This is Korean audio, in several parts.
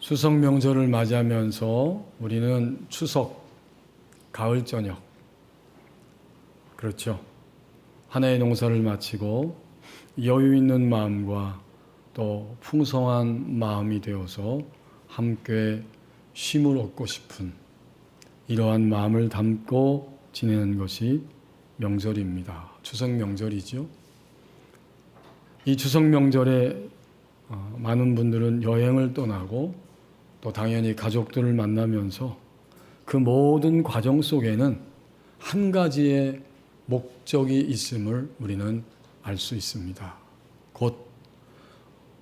추석 명절을 맞이하면서 우리는 추석, 가을 저녁, 그렇죠. 하나의 농사를 마치고 여유 있는 마음과 또 풍성한 마음이 되어서 함께 쉼을 얻고 싶은 이러한 마음을 담고 지내는 것이 명절입니다. 추석 명절이죠. 이 추석 명절에 많은 분들은 여행을 떠나고 또 당연히 가족들을 만나면서 그 모든 과정 속에는 한 가지의 목적이 있음을 우리는 알 수 있습니다. 곧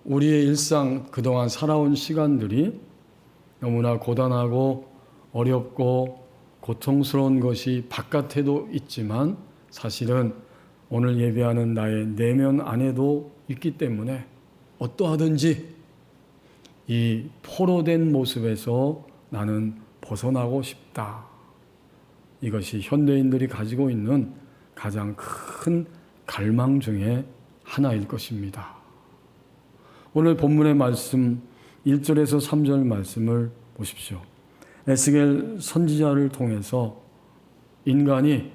우리의 일상 그동안 살아온 시간들이 너무나 고단하고 어렵고 고통스러운 것이 바깥에도 있지만 사실은 오늘 예배하는 나의 내면 안에도 있기 때문에 어떠하든지 이 포로된 모습에서 나는 벗어나고 싶다. 이것이 현대인들이 가지고 있는 가장 큰 갈망 중에 하나일 것입니다. 오늘 본문의 말씀 1절에서 3절 말씀을 보십시오. 에스겔 선지자를 통해서 인간이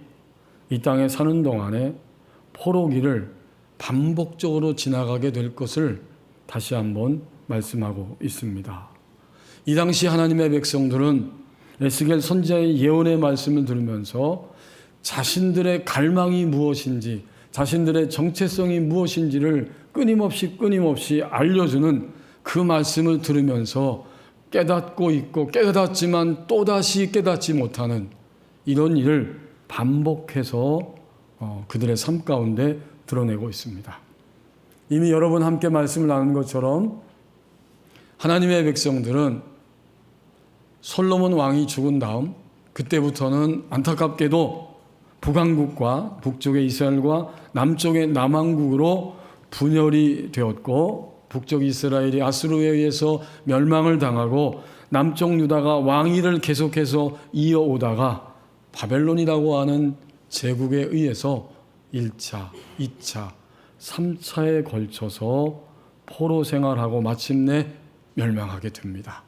이 땅에 사는 동안에 포로기를 반복적으로 지나가게 될 것을 다시 한번 말씀하고 있습니다. 이 당시 하나님의 백성들은 에스겔 선지자의 예언의 말씀을 들으면서 자신들의 갈망이 무엇인지, 자신들의 정체성이 무엇인지를 끊임없이 알려주는 그 말씀을 들으면서 깨닫고 있고 깨닫지만 또다시 깨닫지 못하는 이런 일을 반복해서 그들의 삶 가운데 드러내고 있습니다. 이미 여러 번 함께 말씀을 나눈 것처럼 하나님의 백성들은 솔로몬 왕이 죽은 다음 그때부터는 안타깝게도 북왕국과 북쪽의 이스라엘과 남쪽의 남왕국으로 분열이 되었고 북쪽 이스라엘이 아수르에 의해서 멸망을 당하고 남쪽 유다가 왕위를 계속해서 이어오다가 바벨론이라고 하는 제국에 의해서 1차, 2차, 3차에 걸쳐서 포로 생활하고 마침내 멸망하게 됩니다.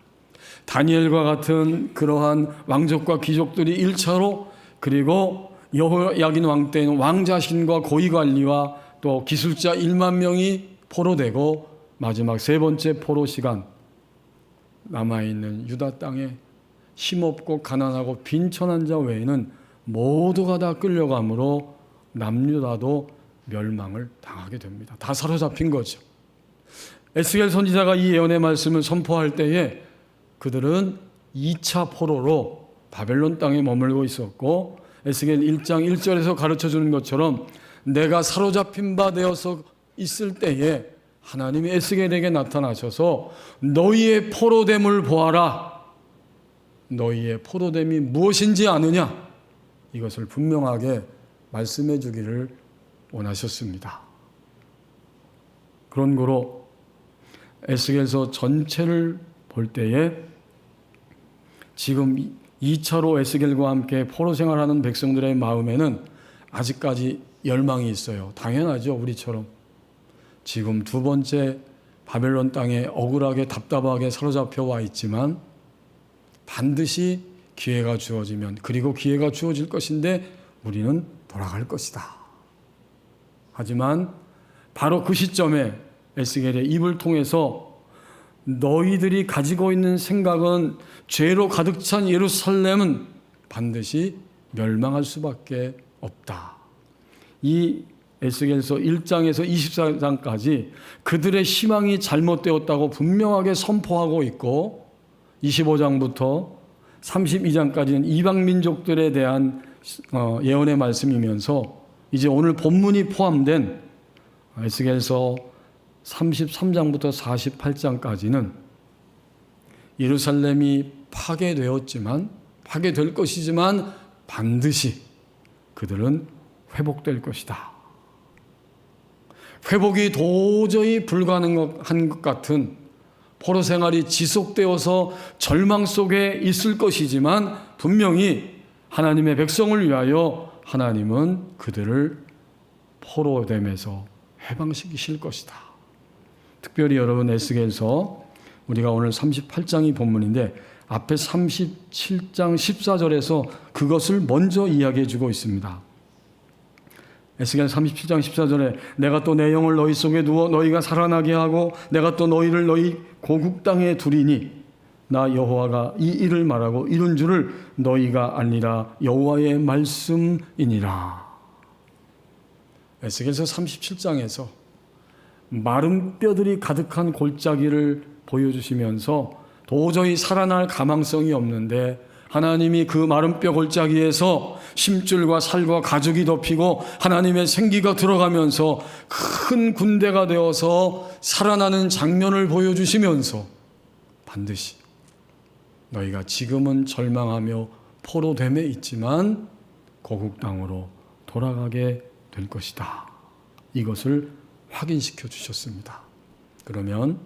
다니엘과 같은 그러한 왕족과 귀족들이 1차로 그리고 여호야긴 왕 때는 왕 자신과 고위관리와 또 기술자 1만 명이 포로되고 마지막 세 번째 포로 시간 남아있는 유다 땅에 힘없고 가난하고 빈천한 자 외에는 모두가 다 끌려감으로 남유다도 멸망을 당하게 됩니다. 다 사로잡힌 거죠. 에스겔 선지자가 이 예언의 말씀을 선포할 때에 그들은 2차 포로로 바벨론 땅에 머물고 있었고 에스겔 1장 1절에서 가르쳐주는 것처럼 내가 사로잡힌 바 되어서 있을 때에 하나님이 에스겔에게 나타나셔서 너희의 포로됨을 보아라. 너희의 포로됨이 무엇인지 아느냐? 이것을 분명하게 말씀해 주기를 원하셨습니다. 그런 거로 에스겔서 전체를 볼 때에 지금 2차로 에스겔과 함께 포로 생활하는 백성들의 마음에는 아직까지 열망이 있어요. 당연하죠. 우리처럼. 지금 두 번째 바벨론 땅에 억울하게 답답하게 사로잡혀 와 있지만 반드시 기회가 주어지면 그리고 기회가 주어질 것인데 우리는 돌아갈 것이다. 하지만 바로 그 시점에 에스겔의 입을 통해서 너희들이 가지고 있는 생각은 죄로 가득 찬 예루살렘은 반드시 멸망할 수밖에 없다. 이 에스겔서 1장에서 24장까지 그들의 희망이 잘못되었다고 분명하게 선포하고 있고 25장부터 32장까지는 이방 민족들에 대한 예언의 말씀이면서 이제 오늘 본문이 포함된 에스겔서 33장부터 48장까지는 예루살렘이 파괴될 것이지만 반드시 그들은 회복될 것이다. 회복이 도저히 불가능한 것 같은 포로 생활이 지속되어서 절망 속에 있을 것이지만 분명히 하나님의 백성을 위하여 하나님은 그들을 포로됨에서 해방시키실 것이다. 특별히 여러분 에스겔서 우리가 오늘 38장이 본문인데 앞에 37장 14절에서 그것을 먼저 이야기해 주고 있습니다. 에스겔 37장 14절에 내가 또 내 영을 너희 속에 두어 너희가 살아나게 하고 내가 또 너희를 너희 고국 땅에 두리니 나 여호와가 이 일을 말하고 이룬 줄을 너희가 알리라. 여호와의 말씀이니라. 에스겔서 37장에서 마른 뼈들이 가득한 골짜기를 보여주시면서 도저히 살아날 가망성이 없는데 하나님이 그 마른 뼈 골짜기에서 심줄과 살과 가죽이 덮이고 하나님의 생기가 들어가면서 큰 군대가 되어서 살아나는 장면을 보여주시면서 반드시 너희가 지금은 절망하며 포로됨에 있지만 고국 땅으로 돌아가게 될 것이다. 이것을 확인시켜 주셨습니다. 그러면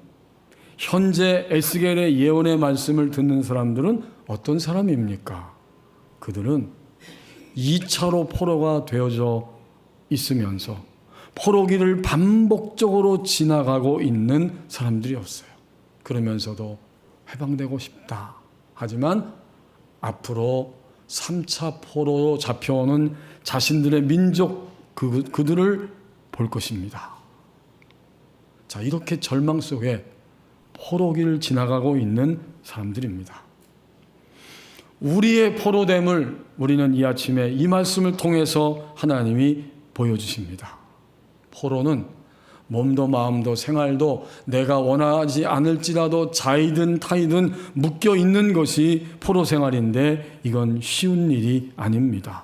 현재 에스겔의 예언의 말씀을 듣는 사람들은 어떤 사람입니까? 그들은 2차로 포로가 되어져 있으면서 포로기를 반복적으로 지나가고 있는 사람들이었어요. 그러면서도 해방되고 싶다. 하지만 앞으로 3차 포로로 잡혀오는 자신들의 민족 그들을 볼 것입니다. 자, 이렇게 절망 속에 포로기를 지나가고 있는 사람들입니다. 우리의 포로됨을 우리는 이 아침에 이 말씀을 통해서 하나님이 보여주십니다. 포로는 몸도 마음도 생활도 내가 원하지 않을지라도 자이든 타이든 묶여 있는 것이 포로 생활인데 이건 쉬운 일이 아닙니다.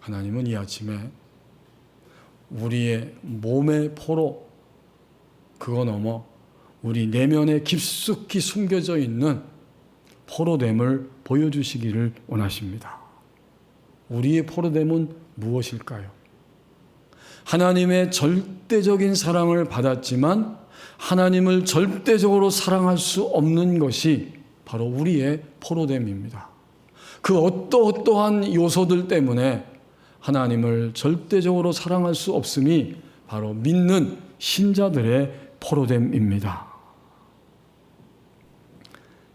하나님은 이 아침에 우리의 몸의 포로 그거 넘어 우리 내면에 깊숙이 숨겨져 있는 포로됨을 보여주시기를 원하십니다. 우리의 포로됨은 무엇일까요? 하나님의 절대적인 사랑을 받았지만 하나님을 절대적으로 사랑할 수 없는 것이 바로 우리의 포로됨입니다. 그 어떠한 요소들 때문에 하나님을 절대적으로 사랑할 수 없음이 바로 믿는 신자들의 포로됨입니다.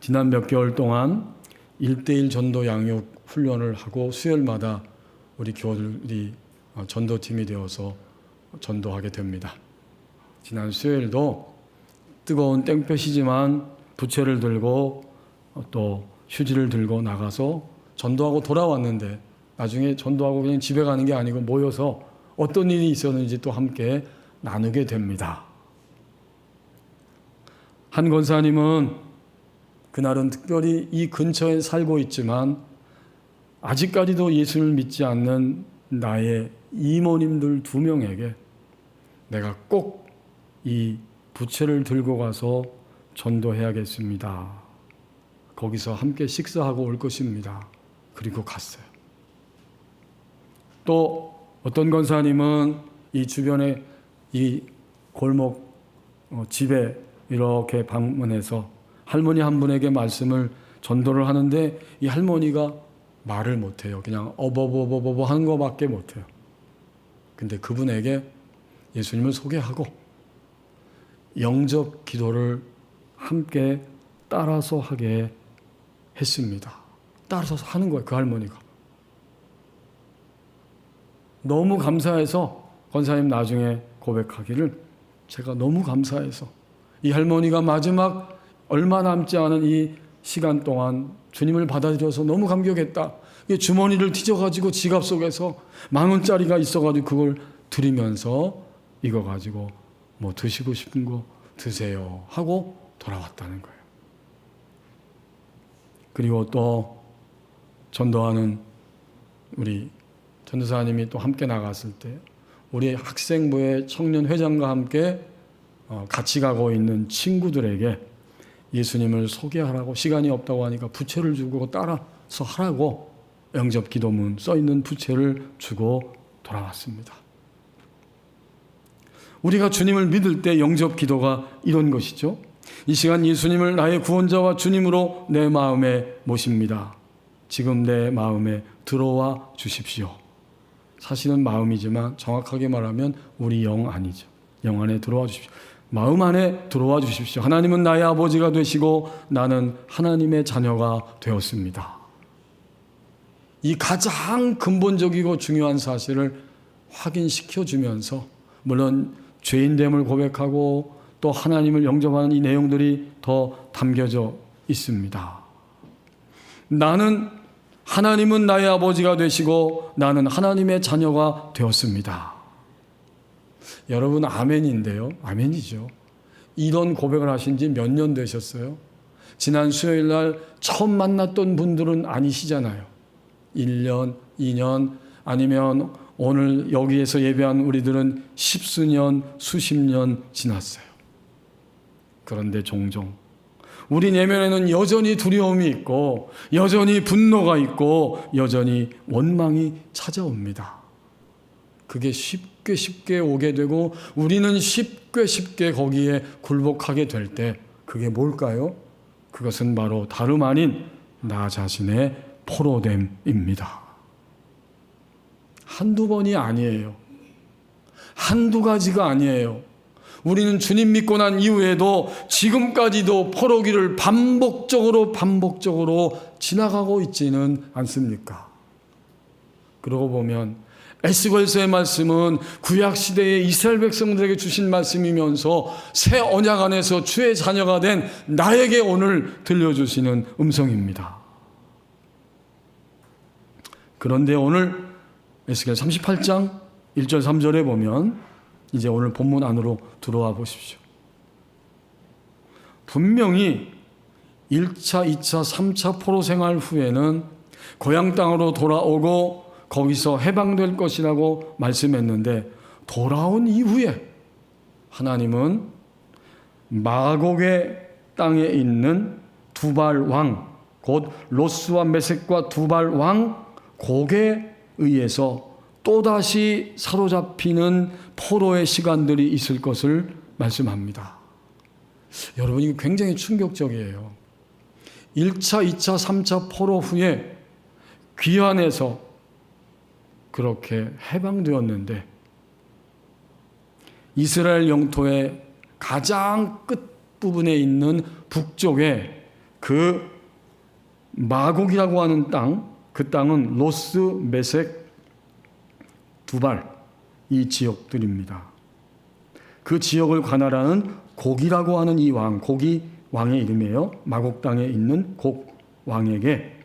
지난 몇 개월 동안 1:1 전도 양육 훈련을 하고 수요일마다 우리 교우들이 전도팀이 되어서 전도하게 됩니다. 지난 수요일도 뜨거운 땡볕이지만 부채를 들고 또 휴지를 들고 나가서 전도하고 돌아왔는데 나중에 전도하고 그냥 집에 가는 게 아니고 모여서 어떤 일이 있었는지 또 함께 나누게 됩니다. 한 권사님은 그날은 특별히 이 근처에 살고 있지만 아직까지도 예수를 믿지 않는 나의 이모님들 2명에게 내가 꼭 이 부채를 들고 가서 전도해야겠습니다. 거기서 함께 식사하고 올 것입니다. 그리고 갔어요. 또 어떤 권사님은 이 주변에 이 골목 집에 이렇게 방문해서 할머니 한 분에게 말씀을 전도를 하는데 이 할머니가 말을 못해요. 그냥 어버버버버 하는 것밖에 못해요. 근데 그분에게 예수님을 소개하고 영접 기도를 함께 따라서 하게 했습니다. 따라서 하는 거예요. 그 할머니가. 너무 감사해서 권사님 나중에 고백하기를 제가 너무 감사해서 이 할머니가 마지막 얼마 남지 않은 이 시간 동안 주님을 받아들여서 너무 감격했다. 주머니를 뒤져가지고 지갑 속에서 10,000원짜리가 있어가지고 그걸 드리면서 이거 가지고 뭐 드시고 싶은 거 드세요 하고 돌아왔다는 거예요. 그리고 또 전도하는 우리 전도사님이 또 함께 나갔을 때 우리 학생부의 청년회장과 함께 같이 가고 있는 친구들에게 예수님을 소개하라고 시간이 없다고 하니까 부채를 주고 따라서 하라고 영접 기도문 써있는 부채를 주고 돌아왔습니다. 우리가 주님을 믿을 때 영접 기도가 이런 것이죠. 이 시간 예수님을 나의 구원자와 주님으로 내 마음에 모십니다. 지금 내 마음에 들어와 주십시오. 사실은 마음이지만 정확하게 말하면 우리 영 아니죠. 영 안에 들어와 주십시오. 마음 안에 들어와 주십시오. 하나님은 나의 아버지가 되시고 나는 하나님의 자녀가 되었습니다. 이 가장 근본적이고 중요한 사실을 확인시켜 주면서, 물론 죄인됨을 고백하고 또 하나님을 영접하는 이 내용들이 더 담겨져 있습니다. 하나님은 나의 아버지가 되시고 나는 하나님의 자녀가 되었습니다. 여러분, 아멘인데요. 아멘이죠. 이런 고백을 하신 지 몇 년 되셨어요? 지난 수요일 날 처음 만났던 분들은 아니시잖아요. 1년, 2년, 아니면 오늘 여기에서 예배한 우리들은 십수년, 수십 년 지났어요. 그런데 종종 우리 내면에는 여전히 두려움이 있고, 여전히 분노가 있고, 여전히 원망이 찾아옵니다. 그게 쉽게 오게 되고 우리는 쉽게 거기에 굴복하게 될 때, 그게 뭘까요? 그것은 바로 다름 아닌 나 자신의 포로됨입니다. 한두 번이 아니에요. 한두 가지가 아니에요. 우리는 주님 믿고 난 이후에도 지금까지도 포로기를 반복적으로 지나가고 있지는 않습니까? 그러고 보면 에스겔서의 말씀은 구약시대의 이스라엘 백성들에게 주신 말씀이면서 새 언약 안에서 주의 자녀가 된 나에게 오늘 들려주시는 음성입니다. 그런데 오늘 에스겔 38장 1절 3절에 보면, 이제 오늘 본문 안으로 들어와 보십시오. 분명히 1차, 2차, 3차 포로 생활 후에는 고향 땅으로 돌아오고 거기서 해방될 것이라고 말씀했는데, 돌아온 이후에 하나님은 마곡의 땅에 있는 두발 왕, 곧 로스와 메섹과 두발 왕 곡에 의해서 또다시 사로잡히는 포로의 시간들이 있을 것을 말씀합니다. 여러분, 이거 굉장히 충격적이에요. 1차, 2차, 3차 포로 후에 귀환해서 그렇게 해방되었는데, 이스라엘 영토의 가장 끝부분에 있는 북쪽에 그 마곡이라고 하는 땅, 그 땅은 로스, 메섹, 두발, 이 지역들입니다. 그 지역을 관할하는 곡이라고 하는 이 왕, 곡이 왕의 이름이에요. 마곡 땅에 있는 곡 왕에게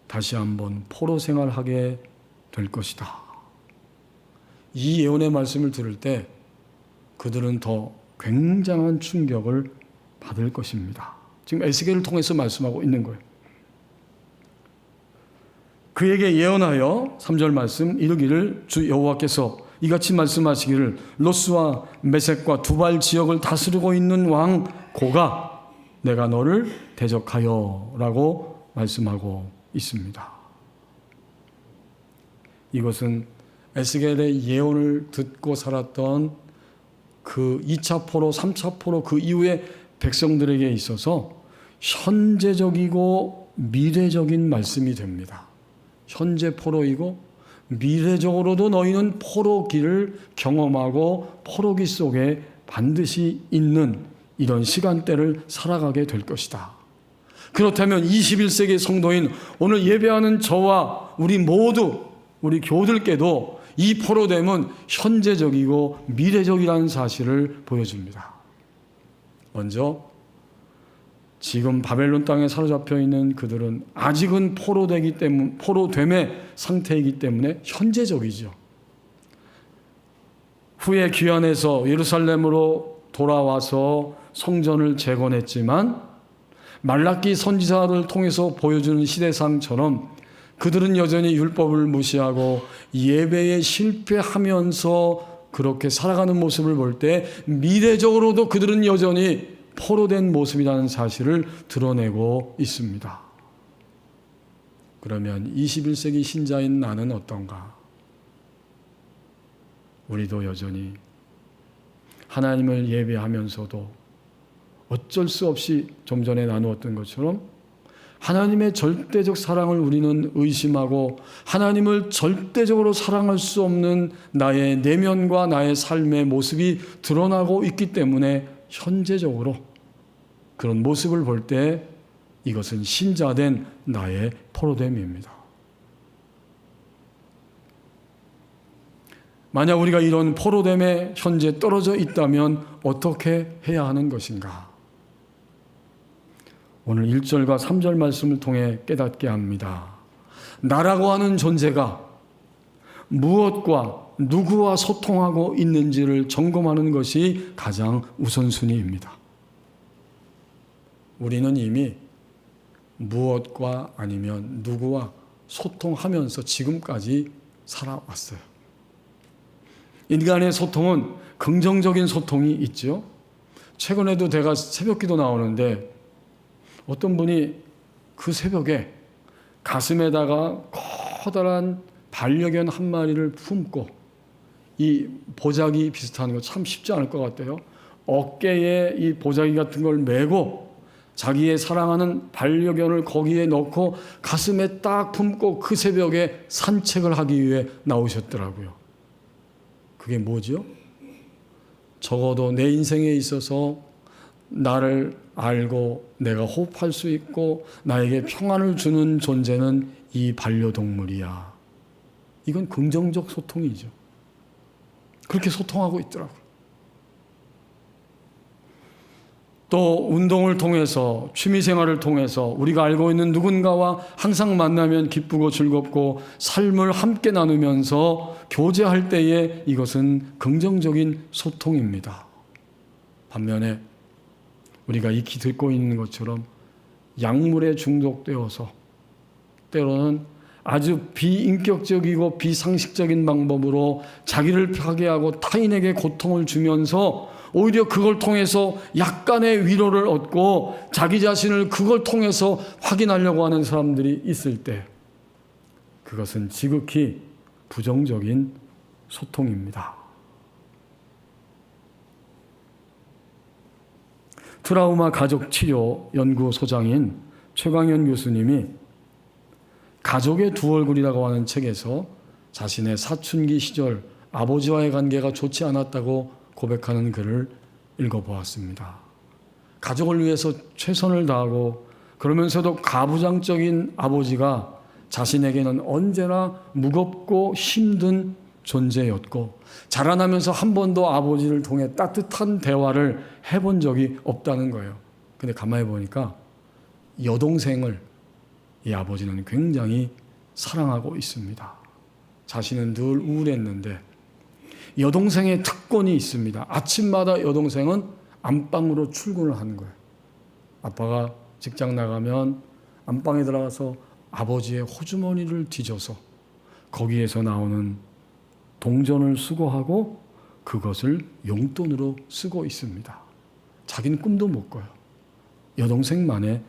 다시 한번 포로 생활하게 될 것이다. 이 예언의 말씀을 들을 때 그들은 더 굉장한 충격을 받을 것입니다. 지금 에스겔을 통해서 말씀하고 있는 거예요. 그에게 예언하여 3절 말씀 이르기를, 주 여호와께서 이같이 말씀하시기를, 로스와 메섹과 두발 지역을 다스리고 있는 왕 고가 내가 너를 대적하여 라고 말씀하고 있습니다. 이것은 에스겔의 예언을 듣고 살았던 그 2차 포로, 3차 포로 그 이후의 백성들에게 있어서 현재적이고 미래적인 말씀이 됩니다. 현재 포로이고 미래적으로도 너희는 포로기를 경험하고 포로기 속에 반드시 있는 이런 시간대를 살아가게 될 것이다. 그렇다면 21세기 성도인 오늘 예배하는 저와 우리 모두, 우리 교우들께도 이 포로됨은 현재적이고 미래적이라는 사실을 보여줍니다. 먼저 지금 바벨론 땅에 사로잡혀 있는 그들은 아직은 포로됨의 상태이기 때문에 현재적이죠. 후에 귀환해서 예루살렘으로 돌아와서 성전을 재건했지만 말라기 선지자를 통해서 보여주는 시대상처럼 그들은 여전히 율법을 무시하고 예배에 실패하면서 그렇게 살아가는 모습을 볼 때 미래적으로도 그들은 여전히 포로된 모습이라는 사실을 드러내고 있습니다. 그러면 21세기 신자인 나는 어떤가? 우리도 여전히 하나님을 예배하면서도 어쩔 수 없이 좀 전에 나누었던 것처럼 하나님의 절대적 사랑을 우리는 의심하고 하나님을 절대적으로 사랑할 수 없는 나의 내면과 나의 삶의 모습이 드러나고 있기 때문에 현재적으로 그런 모습을 볼 때 이것은 신자된 나의 포로됨입니다. 만약 우리가 이런 포로됨에 현재 떨어져 있다면 어떻게 해야 하는 것인가? 오늘 1절과 3절 말씀을 통해 깨닫게 합니다. 나라고 하는 존재가 무엇과 누구와 소통하고 있는지를 점검하는 것이 가장 우선순위입니다. 우리는 이미 무엇과 아니면 누구와 소통하면서 지금까지 살아왔어요. 인간의 소통은 긍정적인 소통이 있죠. 최근에도 제가 새벽기도 나오는데 어떤 분이 그 새벽에 가슴에다가 커다란 반려견 한 마리를 품고 이 보자기 비슷한 거 참 쉽지 않을 것 같아요. 어깨에 이 보자기 같은 걸 메고 자기의 사랑하는 반려견을 거기에 넣고 가슴에 딱 품고 그 새벽에 산책을 하기 위해 나오셨더라고요. 그게 뭐죠? 적어도 내 인생에 있어서 나를 알고 내가 호흡할 수 있고 나에게 평안을 주는 존재는 이 반려동물이야. 이건 긍정적 소통이죠. 그렇게 소통하고 있더라고요. 또 운동을 통해서 취미생활을 통해서 우리가 알고 있는 누군가와 항상 만나면 기쁘고 즐겁고 삶을 함께 나누면서 교제할 때에 이것은 긍정적인 소통입니다. 반면에 우리가 익히 듣고 있는 것처럼 약물에 중독되어서 때로는 아주 비인격적이고 비상식적인 방법으로 자기를 파괴하고 타인에게 고통을 주면서 오히려 그걸 통해서 약간의 위로를 얻고 자기 자신을 그걸 통해서 확인하려고 하는 사람들이 있을 때 그것은 지극히 부정적인 소통입니다. 트라우마 가족치료 연구소장인 최광현 교수님이 가족의 두 얼굴이라고 하는 책에서 자신의 사춘기 시절 아버지와의 관계가 좋지 않았다고 고백하는 글을 읽어보았습니다. 가족을 위해서 최선을 다하고 그러면서도 가부장적인 아버지가 자신에게는 언제나 무겁고 힘든 존재였고 자라나면서 한 번도 아버지를 통해 따뜻한 대화를 해본 적이 없다는 거예요. 근데 가만히 보니까 여동생을 이 아버지는 굉장히 사랑하고 있습니다. 자신은 늘 우울했는데 여동생의 특권이 있습니다. 아침마다 여동생은 안방으로 출근을 하는 거예요. 아빠가 직장 나가면 안방에 들어가서 아버지의 호주머니를 뒤져서 거기에서 나오는 동전을 수거하고 그것을 용돈으로 쓰고 있습니다. 자기는 꿈도 못 꿔요. 여동생만의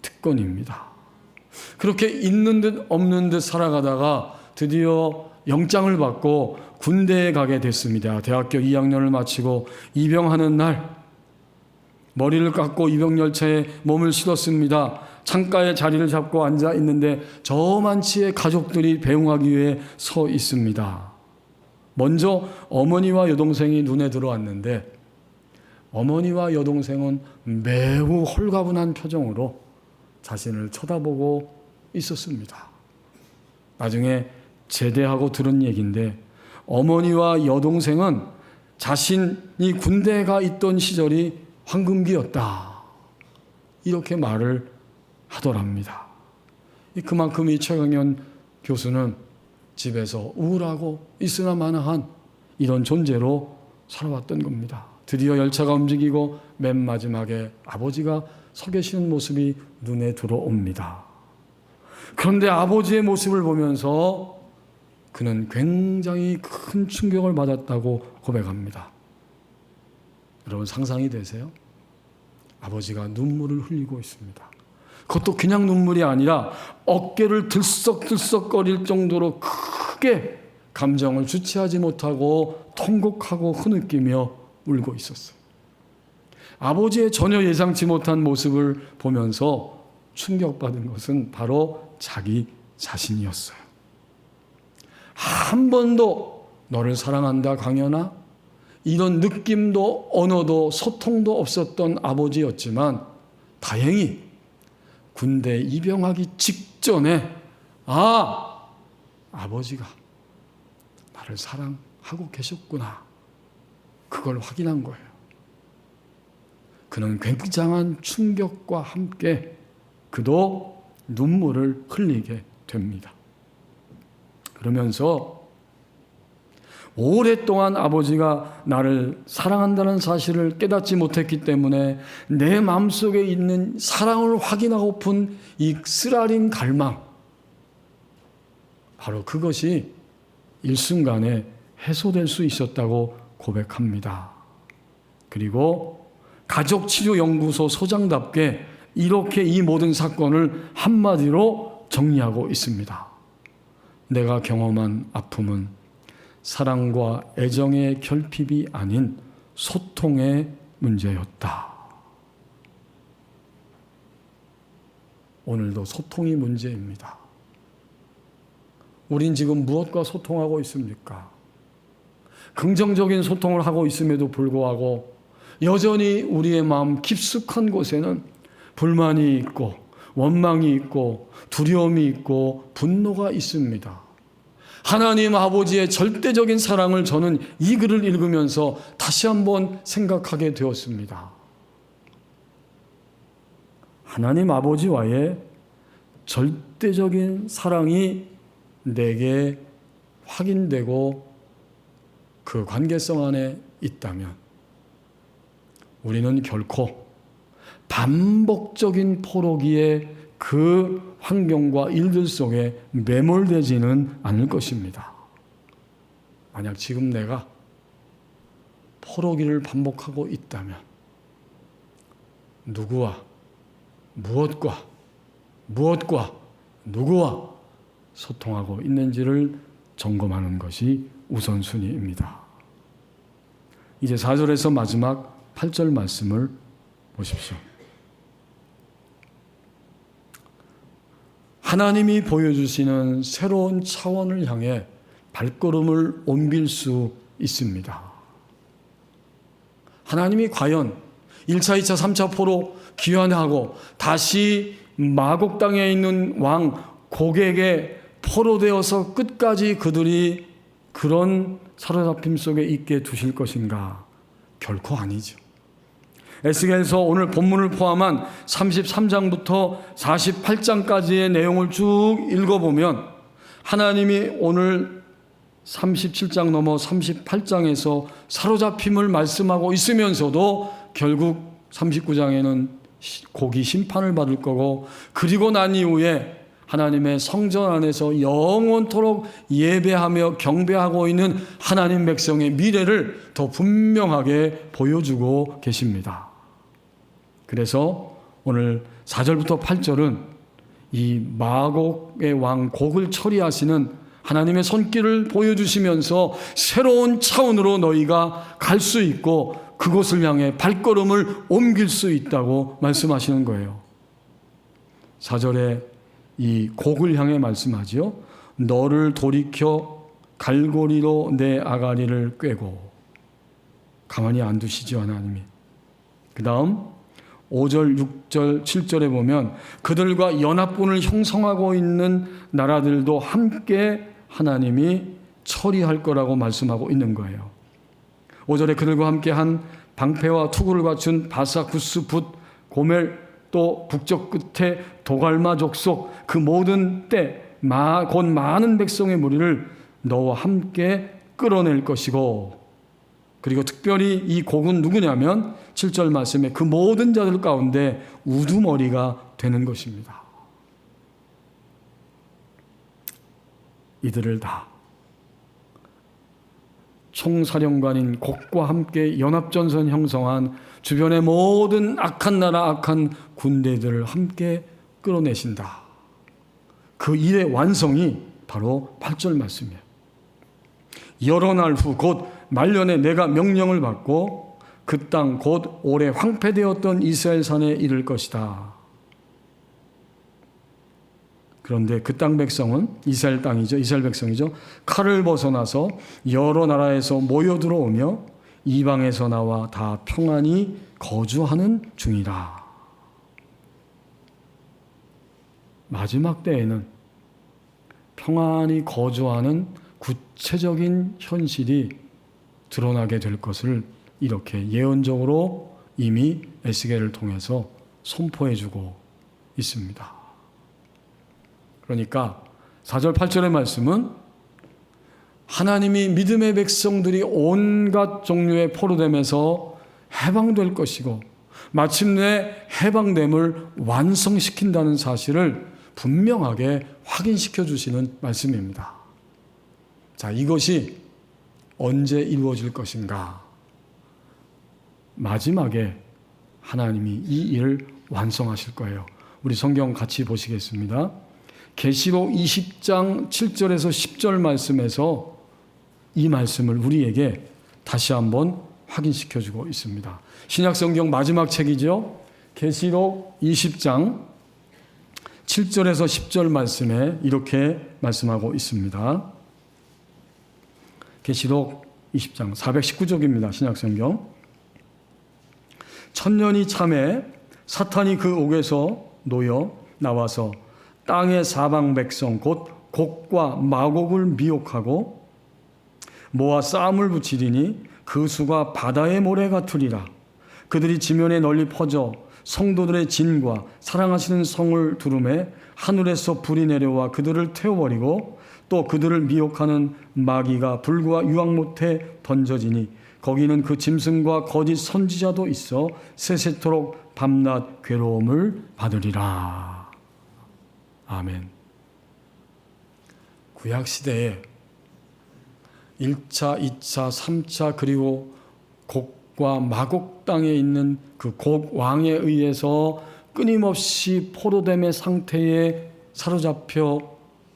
특권입니다. 그렇게 있는 듯 없는 듯 살아가다가 드디어 영장을 받고 군대에 가게 됐습니다. 대학교 2학년을 마치고 입영하는 날 머리를 깎고 입영열차에 몸을 실었습니다. 창가에 자리를 잡고 앉아 있는데 저만치의 가족들이 배웅하기 위해 서 있습니다. 먼저 어머니와 여동생이 눈에 들어왔는데 어머니와 여동생은 매우 홀가분한 표정으로 자신을 쳐다보고 있었습니다. 나중에 제대하고 들은 얘기인데 어머니와 여동생은 자신이 군대에 가 있던 시절이 황금기였다. 이렇게 말을 하더랍니다. 그만큼 이 최광현 교수는 집에서 우울하고 있으나 마나한 이런 존재로 살아왔던 겁니다. 드디어 열차가 움직이고 맨 마지막에 아버지가 서 계시는 모습이 눈에 들어옵니다. 그런데 아버지의 모습을 보면서 그는 굉장히 큰 충격을 받았다고 고백합니다. 여러분 상상이 되세요? 아버지가 눈물을 흘리고 있습니다. 그것도 그냥 눈물이 아니라 어깨를 들썩들썩거릴 정도로 크게 감정을 주체하지 못하고 통곡하고 흐느끼며 울고 있었어요. 아버지의 전혀 예상치 못한 모습을 보면서 충격받은 것은 바로 자기 자신이었어요. 한 번도 너를 사랑한다 강연아, 이런 느낌도 언어도 소통도 없었던 아버지였지만 다행히 군대 입영하기 직전에 아버지가 나를 사랑하고 계셨구나, 그걸 확인한 거예요. 그는 굉장한 충격과 함께 그도 눈물을 흘리게 됩니다. 그러면서 오랫동안 아버지가 나를 사랑한다는 사실을 깨닫지 못했기 때문에 내 마음속에 있는 사랑을 확인하고픈 이 쓰라린 갈망, 바로 그것이 일순간에 해소될 수 있었다고 고백합니다. 그리고 가족치료연구소 소장답게 이렇게 이 모든 사건을 한마디로 정리하고 있습니다. 내가 경험한 아픔은 사랑과 애정의 결핍이 아닌 소통의 문제였다. 오늘도 소통이 문제입니다. 우린 지금 무엇과 소통하고 있습니까? 긍정적인 소통을 하고 있음에도 불구하고 여전히 우리의 마음 깊숙한 곳에는 불만이 있고 원망이 있고 두려움이 있고 분노가 있습니다. 하나님 아버지의 절대적인 사랑을 저는 이 글을 읽으면서 다시 한번 생각하게 되었습니다. 하나님 아버지와의 절대적인 사랑이 내게 확인되고 그 관계성 안에 있다면 우리는 결코 반복적인 포로기에 그 환경과 일들 속에 매몰되지는 않을 것입니다. 만약 지금 내가 포로기를 반복하고 있다면 누구와 무엇과 누구와 소통하고 있는지를 점검하는 것이 우선순위입니다. 이제 4절에서 마지막 8절 말씀을 보십시오. 하나님이 보여주시는 새로운 차원을 향해 발걸음을 옮길 수 있습니다. 하나님이 과연 1차, 2차, 3차 포로 귀환하고 다시 마곡 땅에 있는 왕 곡에게 포로되어서 끝까지 그들이 그런 사로잡힘 속에 있게 두실 것인가? 결코 아니죠. 에스겔서 오늘 본문을 포함한 33장부터 48장까지의 내용을 쭉 읽어보면 하나님이 오늘 37장 넘어 38장에서 사로잡힘을 말씀하고 있으면서도 결국 39장에는 곡이 심판을 받을 거고, 그리고 난 이후에 하나님의 성전 안에서 영원토록 예배하며 경배하고 있는 하나님 백성의 미래를 더 분명하게 보여주고 계십니다. 그래서 오늘 4절부터 8절은 이 마곡의 왕 곡을 처리하시는 하나님의 손길을 보여주시면서 새로운 차원으로 너희가 갈 수 있고 그곳을 향해 발걸음을 옮길 수 있다고 말씀하시는 거예요. 4절에 이 곡을 향해 말씀하지요. 너를 돌이켜 갈고리로 내 아가리를 꿰고. 가만히 안 두시죠, 하나님이. 그 다음 5절, 6절, 7절에 보면 그들과 연합군을 형성하고 있는 나라들도 함께 하나님이 처리할 거라고 말씀하고 있는 거예요. 5절에 그들과 함께 한 방패와 투구를 갖춘 바사, 구스, 붓, 고멜, 또 북쪽 끝에 도갈마 족속 그 모든 때 곧 많은 백성의 무리를 너와 함께 끌어낼 것이고, 그리고 특별히 이 곡은 누구냐면 7절 말씀에 그 모든 자들 가운데 우두머리가 되는 것입니다. 이들을 다 총사령관인 곡과 함께 연합전선 형성한 주변의 모든 악한 나라, 악한 군대들을 함께 끌어내신다. 그 일의 완성이 바로 8절 말씀이에요. 여러 날 후 곧 말년에 내가 명령을 받고 그 땅 곧 오래 황폐되었던 이스라엘 산에 이를 것이다. 그런데 그 땅 백성은 이스라엘 땅이죠. 이스라엘 백성이죠. 칼을 벗어나서 여러 나라에서 모여 들어오며 이방에서 나와 다 평안히 거주하는 중이라. 마지막 때에는 평안히 거주하는 구체적인 현실이 드러나게 될 것을 이렇게 예언적으로 이미 에스겔을 통해서 선포해주고 있습니다. 그러니까 4절 8절의 말씀은 하나님이 믿음의 백성들이 온갖 종류의 포로됨에서 해방될 것이고 마침내 해방됨을 완성시킨다는 사실을 분명하게 확인시켜 주시는 말씀입니다. 자, 이것이 언제 이루어질 것인가? 마지막에 하나님이 이 일을 완성하실 거예요. 우리 성경 같이 보시겠습니다. 계시록 20장 7절에서 10절 말씀에서 이 말씀을 우리에게 다시 한번 확인시켜 주고 있습니다. 신약 성경 마지막 책이죠. 계시록 20장 7절에서 10절 말씀에 이렇게 말씀하고 있습니다. 계시록 20장 419쪽입니다. 신약 성경. 천년이 참에 사탄이 그 옥에서 놓여 나와서 땅의 사방 백성 곧 곡과 마곡을 미혹하고 모아 싸움을 붙이리니 그 수가 바다의 모래 같으리라. 그들이 지면에 널리 퍼져 성도들의 진과 사랑하시는 성을 두름에 하늘에서 불이 내려와 그들을 태워버리고 또 그들을 미혹하는 마귀가 불과 유황못에 던져지니 거기는 그 짐승과 거짓 선지자도 있어 세세토록 밤낮 괴로움을 받으리라. 아멘. 구약시대에 1차, 2차, 3차 그리고 곡과 마곡 땅에 있는 그 곡 왕에 의해서 끊임없이 포로됨의 상태에 사로잡혀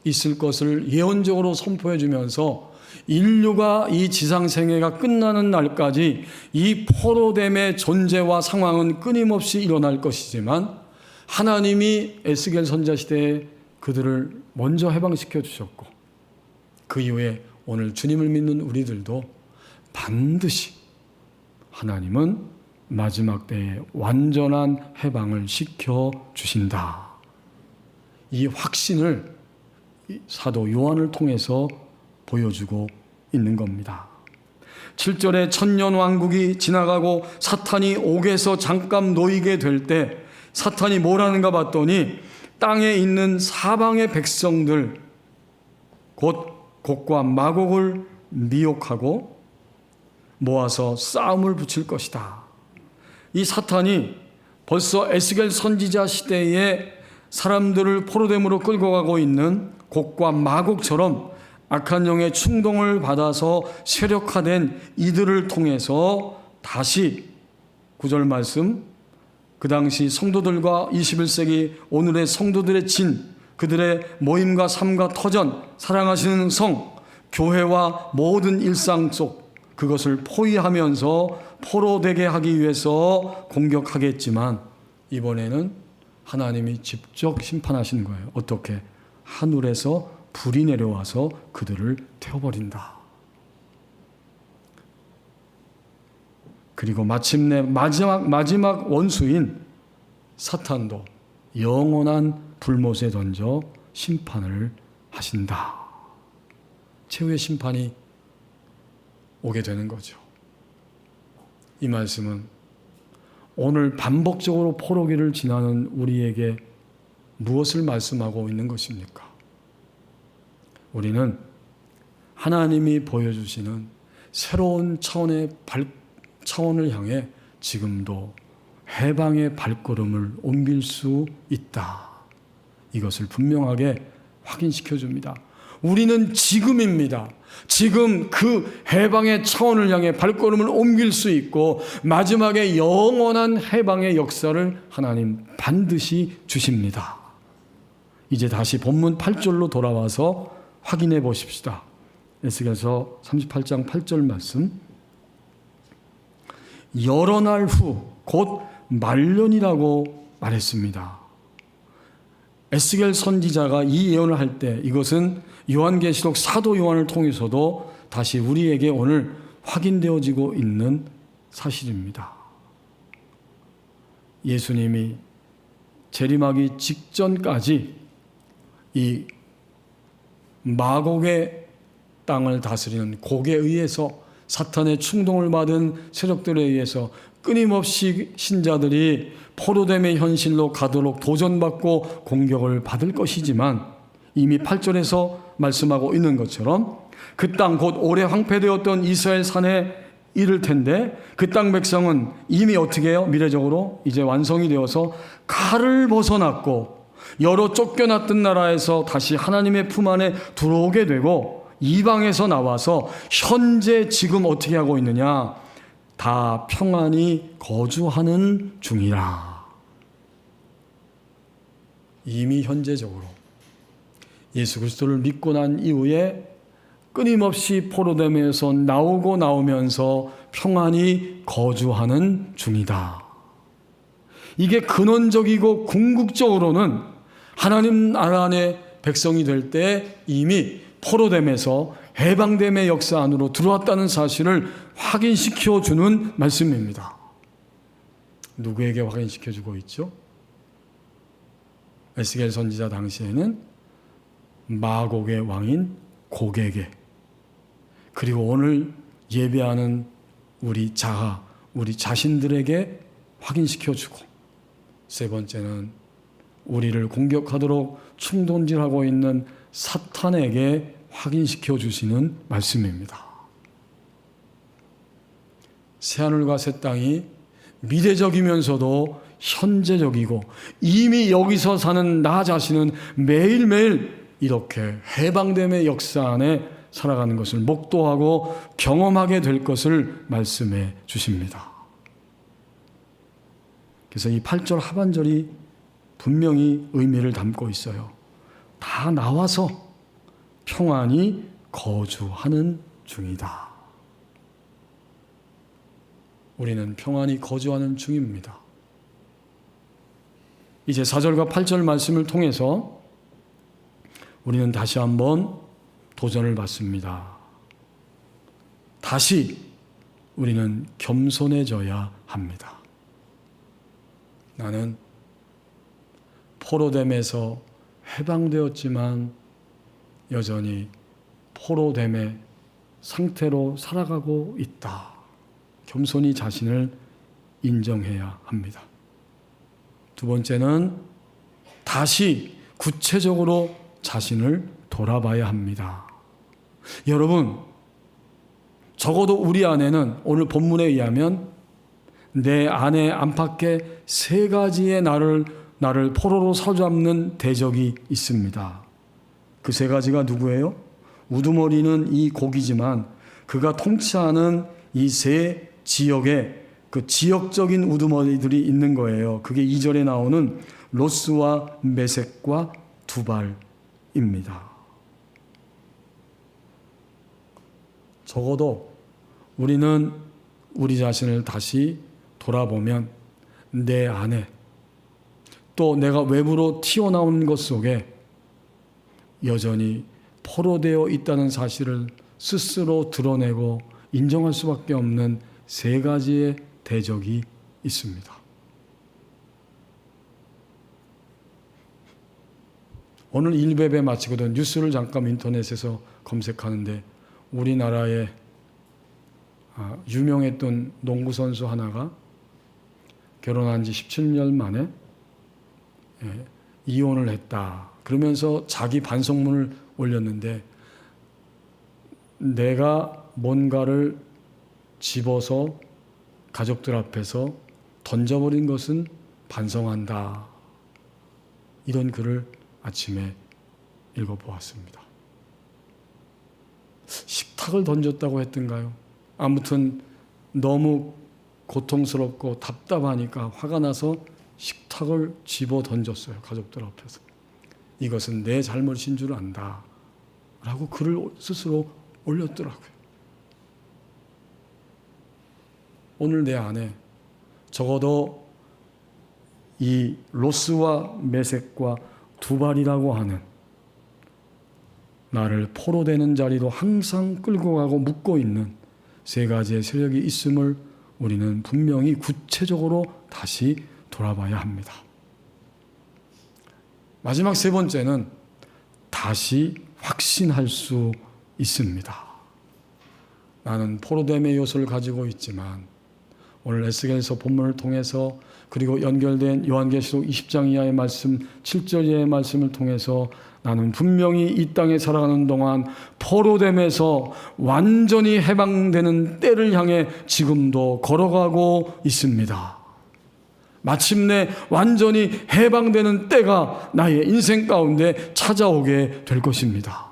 있을 것을 예언적으로 선포해 주면서 인류가 이 지상생애가 끝나는 날까지 이 포로됨의 존재와 상황은 끊임없이 일어날 것이지만 하나님이 에스겔 선지자 시대에 그들을 먼저 해방시켜 주셨고 그 이후에 오늘 주님을 믿는 우리들도 반드시 하나님은 마지막 때에 완전한 해방을 시켜 주신다. 이 확신을 사도 요한을 통해서 보여주고 있는 겁니다. 7절에 천년 왕국이 지나가고 사탄이 옥에서 잠깐 놓이게 될 때 사탄이 뭘 하는가 봤더니 땅에 있는 사방의 백성들 곧 곡과 마곡을 미혹하고 모아서 싸움을 붙일 것이다. 이 사탄이 벌써 에스겔 선지자 시대에 사람들을 포로됨으로 끌고 가고 있는 곡과 마곡처럼 악한 영의 충동을 받아서 세력화된 이들을 통해서 다시 9절 말씀, 그 당시 성도들과 21세기 오늘의 성도들의 진, 그들의 모임과 삶과 터전, 사랑하시는 성, 교회와 모든 일상 속 그것을 포위하면서 포로되게 하기 위해서 공격하겠지만 이번에는 하나님이 직접 심판하시는 거예요. 어떻게? 하늘에서 불이 내려와서 그들을 태워버린다. 그리고 마침내 마지막 원수인 사탄도 영원한 불못에 던져 심판을 하신다. 최후의 심판이 오게 되는 거죠. 이 말씀은 오늘 반복적으로 포로기를 지나는 우리에게 무엇을 말씀하고 있는 것입니까? 우리는 하나님이 보여주시는 새로운 차원을 향해 지금도 해방의 발걸음을 옮길 수 있다. 이것을 분명하게 확인시켜 줍니다. 우리는 지금입니다. 지금 그 해방의 차원을 향해 발걸음을 옮길 수 있고 마지막에 영원한 해방의 역사를 하나님 반드시 주십니다. 이제 다시 본문 8절로 돌아와서 확인해 보십시다. 에스겔서 38장 8절 말씀. 여러 날 후 곧 말년이라고 말했습니다. 에스겔 선지자가 이 예언을 할 때 이것은 요한계시록 사도 요한을 통해서도 다시 우리에게 오늘 확인되어지고 있는 사실입니다. 예수님이 재림하기 직전까지 이 마곡의 땅을 다스리는 곡에 의해서 사탄의 충동을 받은 세력들에 의해서 끊임없이 신자들이 포로됨의 현실로 가도록 도전받고 공격을 받을 것이지만 이미 8절에서 말씀하고 있는 것처럼 그 땅 곧 오래 황폐되었던 이스라엘 산에 이를 텐데 그 땅 백성은 이미 어떻게 해요? 미래적으로 이제 완성이 되어서 칼을 벗어났고 여러 쫓겨났던 나라에서 다시 하나님의 품 안에 들어오게 되고 이방에서 나와서 현재 지금 어떻게 하고 있느냐? 다 평안히 거주하는 중이라. 이미 현재적으로 예수 그리스도를 믿고 난 이후에 끊임없이 포로됨에서 나오면서 평안히 거주하는 중이다. 이게 근원적이고 궁극적으로는 하나님 나라 안에 백성이 될 때 이미 포로됨에서 해방됨의 역사 안으로 들어왔다는 사실을 확인시켜 주는 말씀입니다. 누구에게 확인시켜 주고 있죠? 에스겔 선지자 당시에는 마곡의 왕인 곡에게, 그리고 오늘 예배하는 우리 자신들에게 확인시켜 주고, 세 번째는 우리를 공격하도록 충동질하고 있는 사탄에게 확인시켜 주시는 말씀입니다. 새하늘과 새 땅이 미래적이면서도 현재적이고 이미 여기서 사는 나 자신은 매일매일 이렇게 해방됨의 역사 안에 살아가는 것을 목도하고 경험하게 될 것을 말씀해 주십니다. 그래서 이 8절 하반절이 분명히 의미를 담고 있어요. 다 나와서 평안히 거주하는 중이다. 우리는 평안히 거주하는 중입니다. 이제 4절과 8절 말씀을 통해서 우리는 다시 한번 도전을 받습니다. 다시 우리는 겸손해져야 합니다. 나는 포로됨에서 해방되었지만 여전히 포로됨의 상태로 살아가고 있다. 겸손히 자신을 인정해야 합니다. 두 번째는 다시 구체적으로 자신을 돌아봐야 합니다. 여러분, 적어도 우리 안에는 오늘 본문에 의하면 내 안에 안팎에 세 가지의 나를 포로로 사로잡는 대적이 있습니다. 그 세 가지가 누구예요? 우두머리는 이 곡이지만 그가 통치하는 이 세 지역에 그 지역적인 우두머리들이 있는 거예요. 그게 2절에 나오는 로스와 메섹과 두발입니다. 적어도 우리는 우리 자신을 다시 돌아보면 내 안에 또 내가 외부로 튀어나온 것 속에 여전히 포로되어 있다는 사실을 스스로 드러내고 인정할 수밖에 없는 세 가지의 대적이 있습니다. 오늘 일베베 마치거든 뉴스를 잠깐 인터넷에서 검색하는데 우리나라에 유명했던 농구 선수 하나가 결혼한 지 17년 만에 이혼을 했다. 그러면서 자기 반성문을 올렸는데 내가 뭔가를 집어서 가족들 앞에서 던져버린 것은 반성한다. 이런 글을 아침에 읽어보았습니다. 식탁을 던졌다고 했던가요? 아무튼 너무 고통스럽고 답답하니까 화가 나서 식탁을 집어 던졌어요. 가족들 앞에서. 이것은 내 잘못인 줄 안다. 라고 글을 스스로 올렸더라고요. 오늘 내 안에 적어도 이 로스와 메섹과 두발이라고 하는 나를 포로되는 자리로 항상 끌고 가고 묶고 있는 세 가지의 세력이 있음을 우리는 분명히 구체적으로 다시 돌아봐야 합니다. 마지막 세 번째는 다시 확신할 수 있습니다. 나는 포로됨의 요소를 가지고 있지만 오늘 에스겔서 본문을 통해서 그리고 연결된 요한계시록 20장 이하의 말씀, 7절 이하의 말씀을 통해서 나는 분명히 이 땅에 살아가는 동안 포로됨에서 완전히 해방되는 때를 향해 지금도 걸어가고 있습니다. 마침내 완전히 해방되는 때가 나의 인생 가운데 찾아오게 될 것입니다.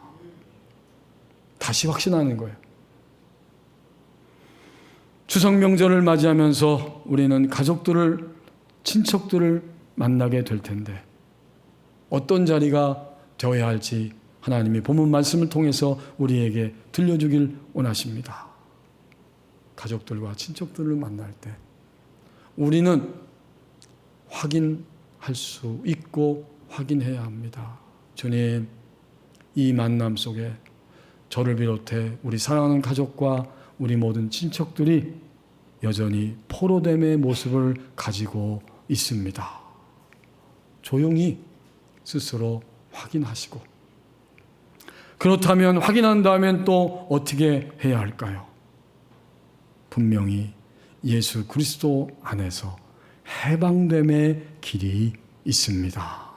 다시 확신하는 거예요. 추석 명절을 맞이하면서 우리는 가족들을, 친척들을 만나게 될 텐데 어떤 자리가 되어야 할지 하나님이 본문 말씀을 통해서 우리에게 들려주길 원하십니다. 가족들과 친척들을 만날 때 우리는 확인할 수 있고 확인해야 합니다. 주님, 이 만남 속에 저를 비롯해 우리 사랑하는 가족과 우리 모든 친척들이 여전히 포로됨의 모습을 가지고 있습니다. 조용히 스스로 확인하시고, 그렇다면 확인한 다음엔 또 어떻게 해야 할까요? 분명히 예수 그리스도 안에서 해방됨의 길이 있습니다.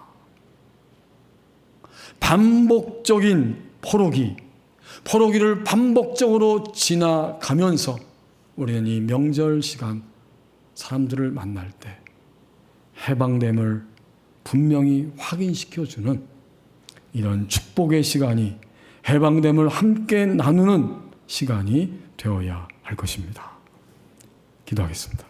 반복적인 포로기를 반복적으로 지나가면서 우리는 이 명절 시간 사람들을 만날 때 해방됨을 분명히 확인시켜주는 이런 축복의 시간이, 해방됨을 함께 나누는 시간이 되어야 할 것입니다. 기도하겠습니다.